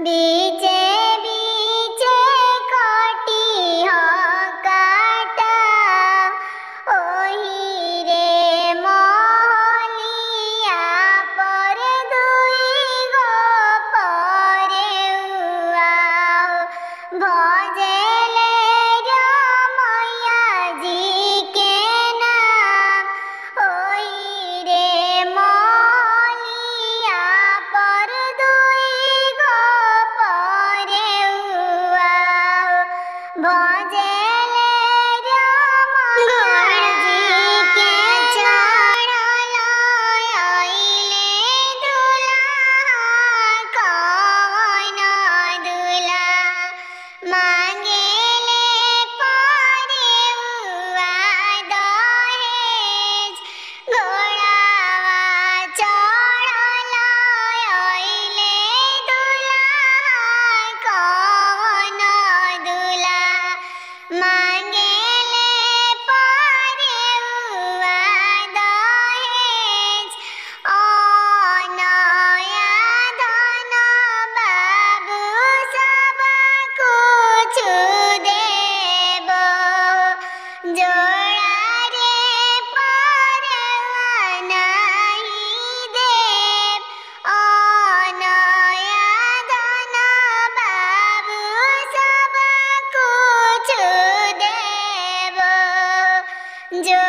बीचे बीचे कटी काटा ओही रे महलिया पर दुई गो परेउआ भजेले रमैया जी के नाम ओही रे महलिया पर दुई गो परेउआ भजेले रमैया जी के चढ़ल अइले दुल्हा कवन दुल्हा मांगेले परेउआ दहेज घोड़ावा चढ़ल अइले दुल्हा कवन दुल्हा मांगेले परेउआ दहेज अनया धन बाबू सब कुछ देबो जोड़ा रे परेउआ नहीं देब अनया धन बाबू सब कुछ देबो जो